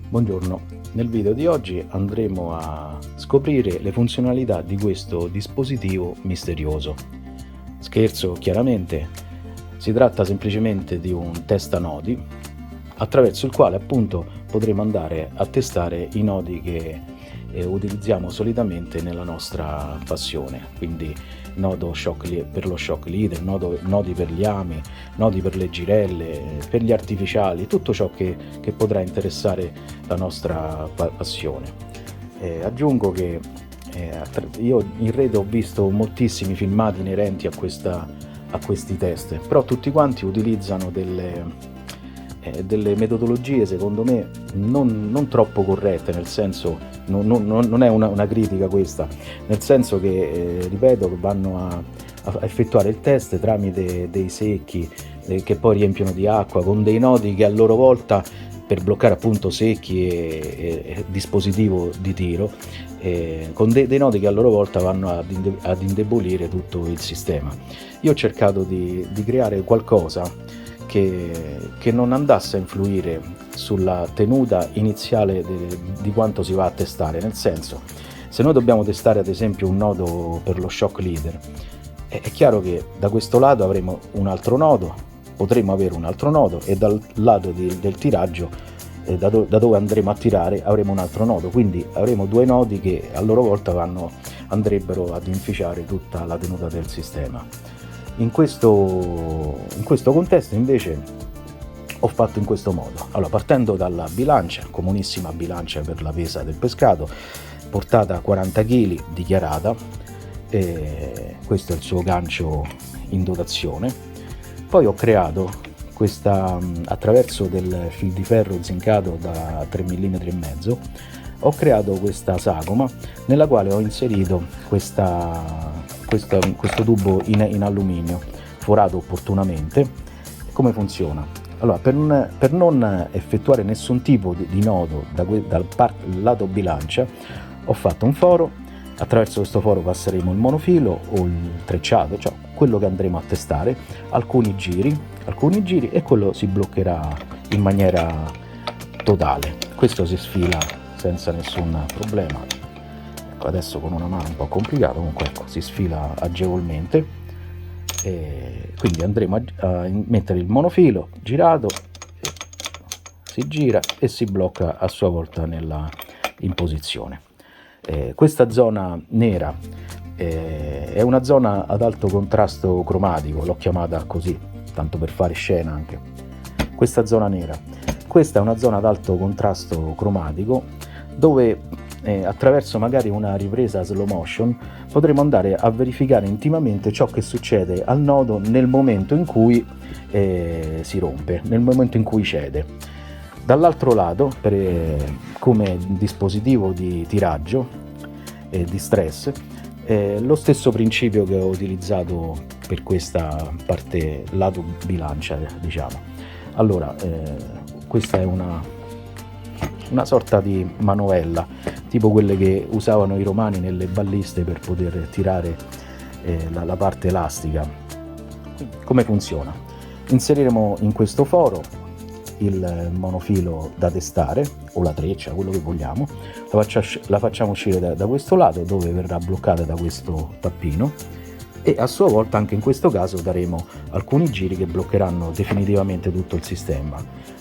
Buongiorno, nel video di oggi andremo a scoprire le funzionalità di questo dispositivo misterioso. Scherzo, chiaramente, si tratta semplicemente di un testanodi attraverso il quale appunto potremo andare a testare i nodi che utilizziamo solitamente nella nostra passione, quindi nodo per lo shock leader, nodi per gli ami, nodi per le girelle, per gli artificiali, tutto ciò che potrà interessare la nostra passione. Aggiungo che io in rete ho visto moltissimi filmati inerenti a questi test, però tutti quanti utilizzano delle metodologie secondo me non troppo corrette, nel senso non è una critica questa, nel senso che ripeto, vanno a effettuare il test tramite dei secchi che poi riempiono di acqua con dei nodi che a loro volta, per bloccare appunto secchi e dispositivo di tiro, con dei nodi che a loro volta vanno ad indebolire tutto il sistema. Io ho cercato di creare qualcosa che non andasse a influire sulla tenuta iniziale di quanto si va a testare, nel senso, se noi dobbiamo testare ad esempio un nodo per lo shock leader, è chiaro che da questo lato avremo un altro nodo, potremo avere un altro nodo, e dal lato del tiraggio, da dove andremo a tirare, avremo un altro nodo, quindi avremo due nodi che a loro volta andrebbero ad inficiare tutta la tenuta del sistema. In questo contesto invece ho fatto in questo modo. Allora, partendo dalla bilancia, comunissima bilancia per la pesa del pescato, portata 40 kg, dichiarata, questo è il suo gancio in dotazione. Poi ho creato questa, attraverso del fil di ferro zincato da 3,5 mm, ho creato questa sagoma nella quale ho inserito questo tubo in alluminio forato opportunamente. Come funziona? Allora, per non effettuare nessun tipo di nodo dal lato bilancia, ho fatto un foro. Attraverso questo foro passeremo il monofilo o il trecciato, cioè quello che andremo a testare, alcuni giri, e quello si bloccherà in maniera totale. Questo si sfila senza nessun problema. Adesso con una mano un po' complicato, comunque ecco, si sfila agevolmente. Quindi andremo a mettere il monofilo girato, si gira e si blocca a sua volta in posizione. Questa zona nera è una zona ad alto contrasto cromatico, l'ho chiamata così tanto per fare scena anche. Questa zona nera, questa è una zona ad alto contrasto cromatico dove attraverso magari una ripresa slow motion potremo andare a verificare intimamente ciò che succede al nodo nel momento in cui si rompe, nel momento in cui cede. Dall'altro lato, come dispositivo di tiraggio e di stress, lo stesso principio che ho utilizzato per questa parte lato bilancia, diciamo. Allora, questa è una sorta di manovella, tipo quelle che usavano i romani nelle balliste per poter tirare la parte elastica. Come funziona? Inseriremo in questo foro il monofilo da testare, o la treccia, quello che vogliamo, la facciamo uscire da questo lato, dove verrà bloccata da questo tappino, e a sua volta anche in questo caso daremo alcuni giri che bloccheranno definitivamente tutto il sistema.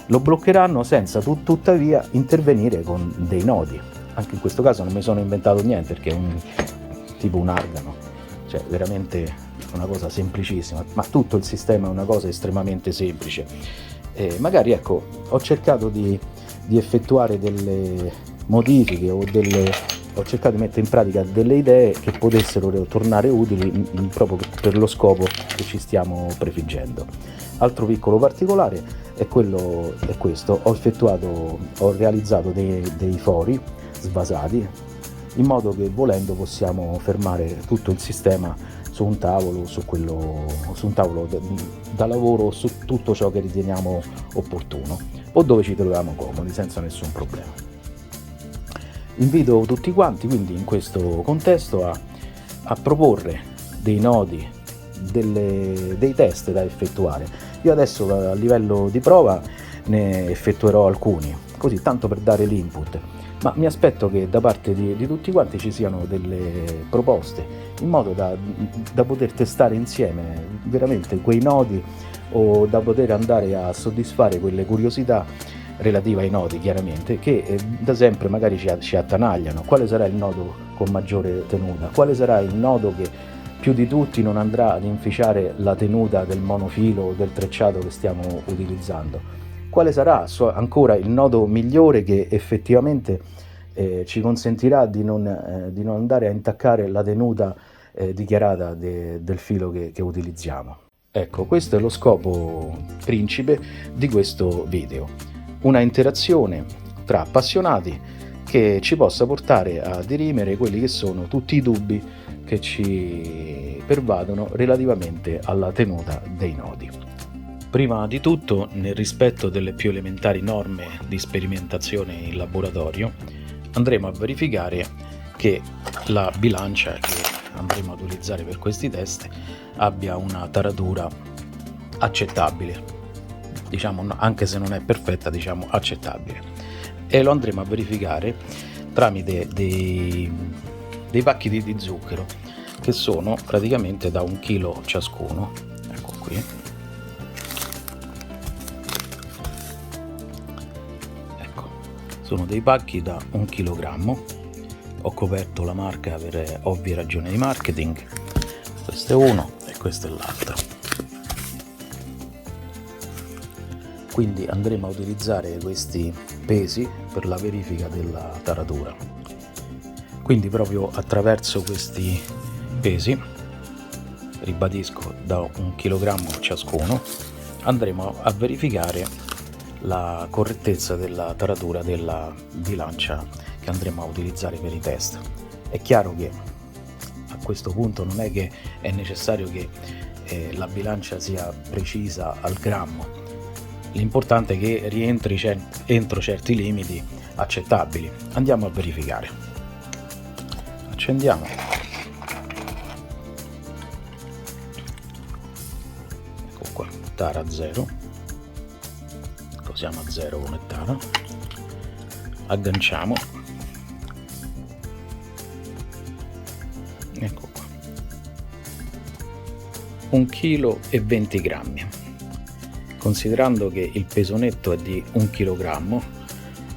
Lo bloccheranno senza tuttavia intervenire con dei nodi. Anche in questo caso non mi sono inventato niente, perché è tipo un argano, cioè veramente una cosa semplicissima, ma tutto il sistema è una cosa estremamente semplice. Magari ecco, ho cercato di effettuare delle modifiche ho cercato di mettere in pratica delle idee che potessero tornare utili proprio per lo scopo che ci stiamo prefiggendo. Altro piccolo particolare è questo: ho realizzato dei fori svasati, in modo che volendo possiamo fermare tutto il sistema su un tavolo da lavoro, su tutto ciò che riteniamo opportuno o dove ci troviamo comodi senza nessun problema. Invito tutti quanti quindi in questo contesto a a proporre dei nodi, dei test da effettuare. Io adesso a livello di prova ne effettuerò alcuni, così tanto per dare l'input, ma mi aspetto che da parte di tutti quanti ci siano delle proposte in modo da poter testare insieme veramente quei nodi, o da poter andare a soddisfare quelle curiosità relative ai nodi, chiaramente, che da sempre magari ci attanagliano. Quale sarà il nodo con maggiore tenuta? Quale sarà il nodo che più di tutti non andrà ad inficiare la tenuta del monofilo o del trecciato che stiamo utilizzando? Quale sarà ancora il nodo migliore che effettivamente ci consentirà di non andare a intaccare la tenuta dichiarata del filo che utilizziamo? Ecco, questo è lo scopo principe di questo video. Una interazione tra appassionati che ci possa portare a dirimere quelli che sono tutti i dubbi che ci pervadono relativamente alla tenuta dei nodi. Prima di tutto, nel rispetto delle più elementari norme di sperimentazione in laboratorio, andremo a verificare che la bilancia che andremo ad utilizzare per questi test abbia una taratura accettabile, diciamo, anche se non è perfetta, diciamo accettabile, e lo andremo a verificare tramite dei pacchi di zucchero che sono praticamente da 1 chilo ciascuno. Ecco qui, ecco, sono dei pacchi da 1 chilogrammo. Ho coperto la marca per ovvie ragioni di marketing. Questo è uno e questo è l'altro. Quindi andremo a utilizzare questi pesi per la verifica della taratura. Quindi proprio attraverso questi pesi, ribadisco da 1 chilogrammo ciascuno, andremo a verificare la correttezza della taratura della bilancia che andremo a utilizzare per i test. È chiaro che a questo punto non è che è necessario che la bilancia sia precisa al grammo, l'importante è che rientri entro certi limiti accettabili. Andiamo a verificare. Accendiamo. Ecco qua, tara 0. Cosiamo a 0 come tara. Agganciamo. Ecco qua, 1 chilo e 20 grammi. Considerando che il peso netto è di 1 chilogrammo,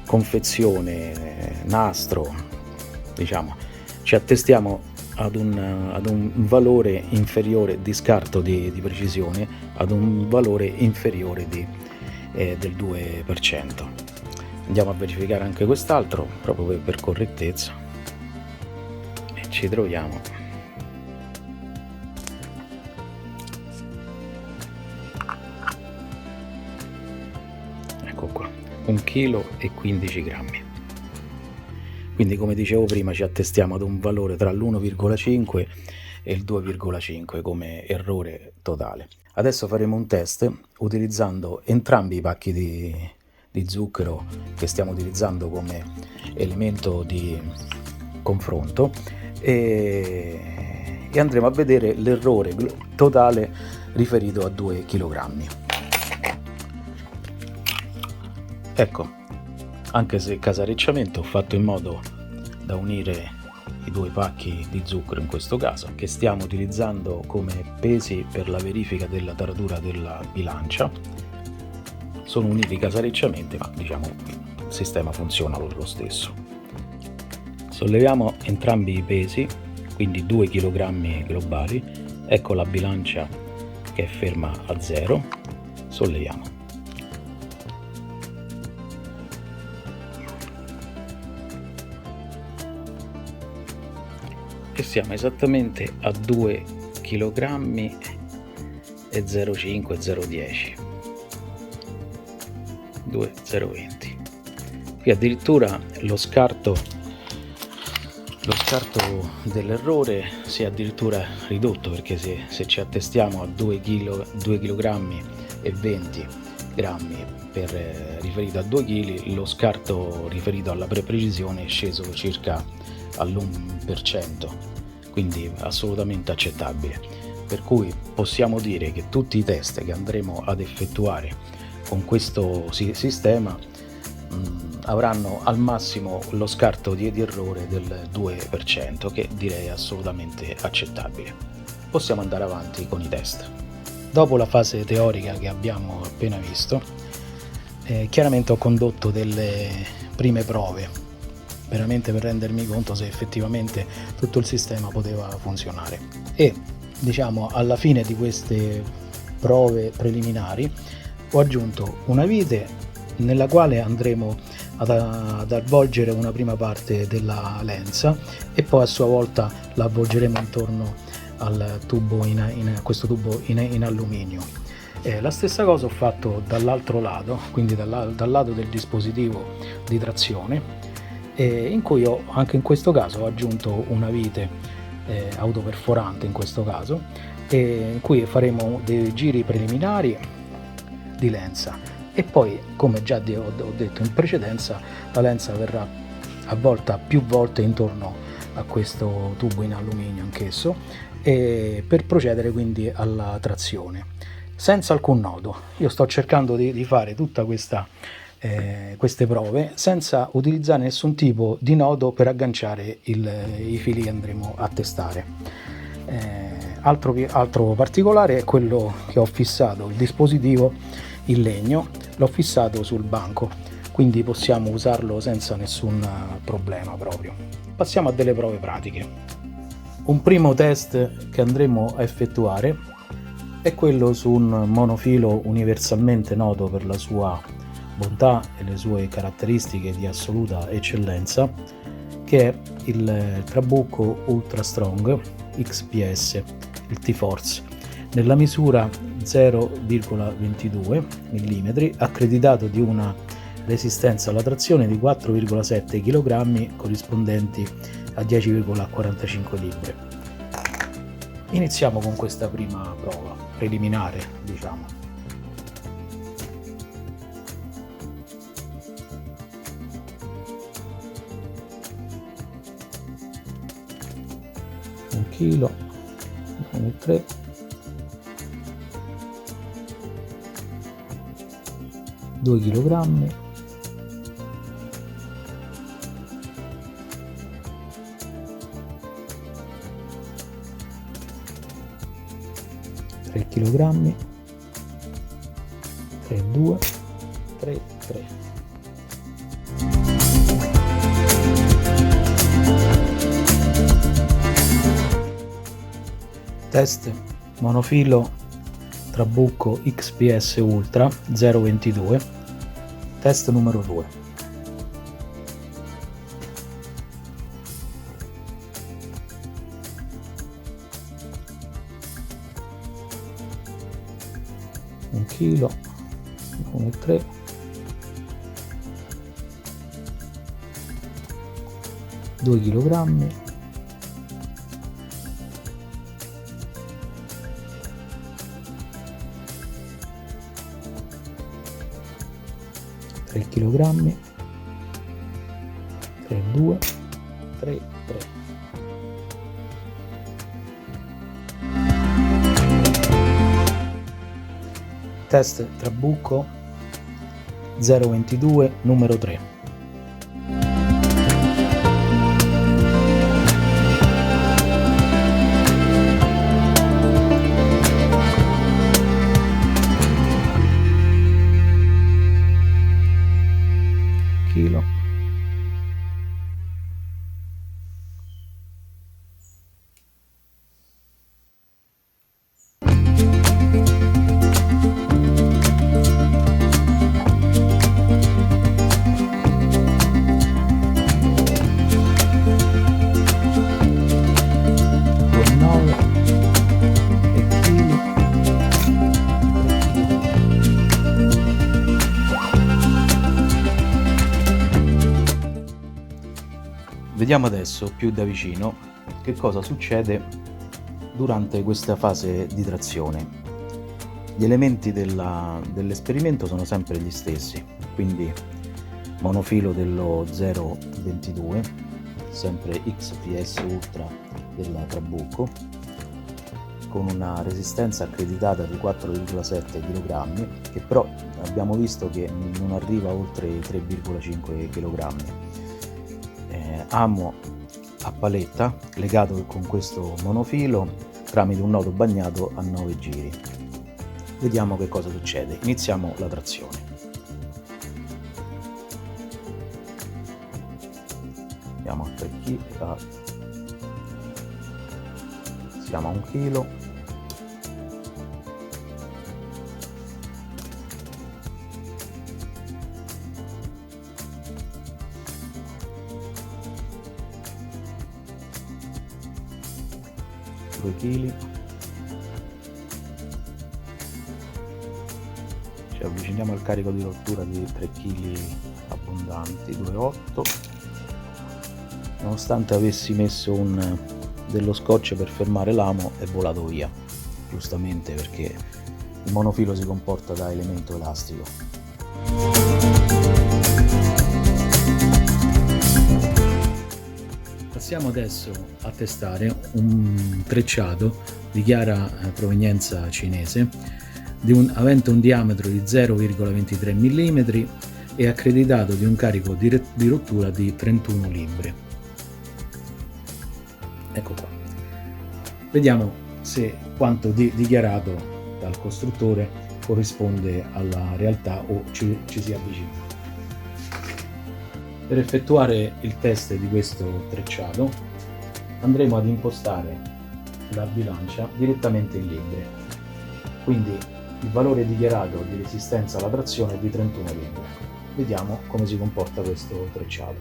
confezione, nastro, diciamo, ci attestiamo ad un valore inferiore di scarto di precisione, ad un valore inferiore del 2%. Andiamo a verificare anche quest'altro, proprio per correttezza, e ci troviamo ecco qua, 1 chilo e 15 grammi. Quindi, come dicevo prima, ci attestiamo ad un valore tra l'1,5 e il 2,5 come errore totale. Adesso faremo un test utilizzando entrambi i pacchi di zucchero che stiamo utilizzando come elemento di confronto e andremo a vedere l'errore totale riferito a 2 kg. Ecco, anche se casarecciamente ho fatto in modo da unire i due pacchi di zucchero, in questo caso, che stiamo utilizzando come pesi per la verifica della taratura della bilancia, sono uniti casarecciamente, ma diciamo il sistema funziona lo stesso. Solleviamo entrambi i pesi, quindi 2 kg globali. Ecco la bilancia che è ferma a 0. Solleviamo. E siamo esattamente a 2 kg e 0,5 0,10, 2,020. Qui addirittura lo scarto dell'errore si è addirittura ridotto, perché se ci attestiamo a 2 kg e 20 grammi riferito a 2 kg, lo scarto riferito alla precisione è sceso circa all'1%, quindi assolutamente accettabile. Per cui possiamo dire che tutti i test che andremo ad effettuare con questo sistema avranno al massimo lo scarto di errore del 2%, che direi assolutamente accettabile. Possiamo andare avanti con i test. Dopo la fase teorica che abbiamo appena visto, chiaramente ho condotto delle prime prove, veramente per rendermi conto se effettivamente tutto il sistema poteva funzionare. E diciamo alla fine di queste prove preliminari ho aggiunto una vite nella quale andremo ad avvolgere una prima parte della lenza e poi a sua volta la avvolgeremo intorno al tubo a questo tubo in alluminio. La stessa cosa ho fatto dall'altro lato, quindi dal lato del dispositivo di trazione, in cui anche in questo caso ho aggiunto una vite autoperforante in questo caso, in cui faremo dei giri preliminari di lenza e poi, come già ho detto in precedenza, la lenza verrà avvolta più volte intorno a questo tubo in alluminio anch'esso, per procedere quindi alla trazione senza alcun nodo. Io sto cercando di fare tutta queste prove senza utilizzare nessun tipo di nodo per agganciare i fili che andremo a testare. Altro particolare è quello che ho fissato il dispositivo in legno, l'ho fissato sul banco, quindi possiamo usarlo senza nessun problema proprio. Passiamo a delle prove pratiche. Un primo test che andremo a effettuare è quello su un monofilo universalmente noto per la sua bontà e le sue caratteristiche di assoluta eccellenza, che è il Trabucco Ultra Strong XPS, il T-Force, nella misura 0,22 mm, accreditato di una resistenza alla trazione di 4,7 kg corrispondenti a 10,45 libbre. Iniziamo con questa prima prova preliminare, diciamo. Un chilo, 1,3, 2 kg, 3 kg, 3,2, 3,3. Test monofilo Trabucco XPS Ultra 0,22, test numero 2. Un chilo, 1,3, 2 kg, 3 kg, 3,2, 3,3. Test Trabucco 0,22 numero 3. Chilo. Vediamo adesso più da vicino che cosa succede durante questa fase di trazione. Gli elementi dell'esperimento sono sempre gli stessi, quindi monofilo dello 0,22, sempre XPS Ultra della Trabucco, con una resistenza accreditata di 4,7 kg, che però abbiamo visto che non arriva oltre i 3,5 kg. Amo a paletta legato con questo monofilo tramite un nodo bagnato a 9 giri. Vediamo che cosa succede. Iniziamo la trazione. Andiamo a 3 kg, siamo a 1 kg. Kg. Ci avviciniamo al carico di rottura di 3 kg abbondanti, 2,8. Nonostante avessi messo dello scotch per fermare l'amo, è volato via, giustamente, perché il monofilo si comporta da elemento elastico. Passiamo adesso a testare un trecciato di chiara provenienza cinese, avente un diametro di 0,23 mm e accreditato di un carico di rottura di 31 libbre. Ecco qua. Vediamo se quanto dichiarato dal costruttore corrisponde alla realtà o ci si avvicina. Per effettuare il test di questo trecciato andremo ad impostare la bilancia direttamente in libbre, quindi il valore dichiarato di resistenza alla trazione è di 31 libbre. Vediamo come si comporta questo trecciato.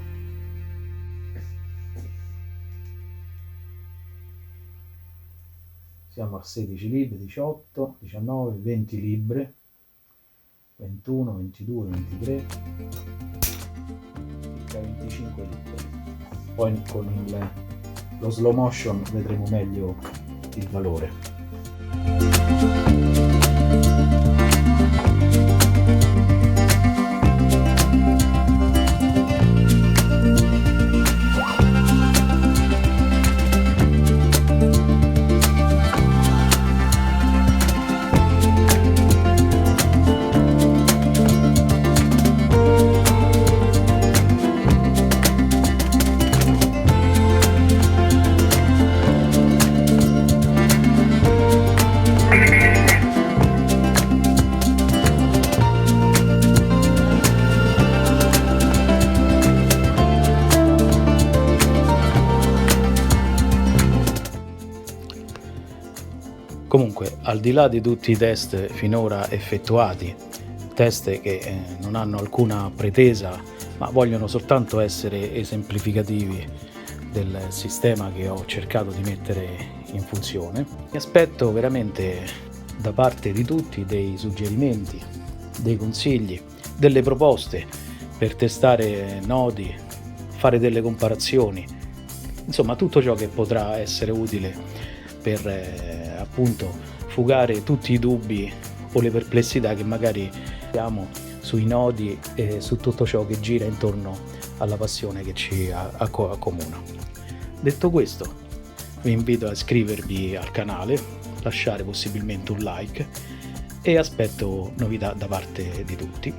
Siamo a 16 libbre, 18, 19, 20 libbre, 21, 22, 23, circa 25 libbre. Poi con lo slow motion vedremo meglio il valore. Comunque, al di là di tutti i test finora effettuati, test che non hanno alcuna pretesa, ma vogliono soltanto essere esemplificativi del sistema che ho cercato di mettere in funzione, mi aspetto veramente da parte di tutti dei suggerimenti, dei consigli, delle proposte per testare nodi, fare delle comparazioni, insomma tutto ciò che potrà essere utile per appunto fugare tutti i dubbi o le perplessità che magari abbiamo sui nodi e su tutto ciò che gira intorno alla passione che ci accomuna. Detto questo, vi invito a iscrivervi al canale, lasciare possibilmente un like e aspetto novità da parte di tutti.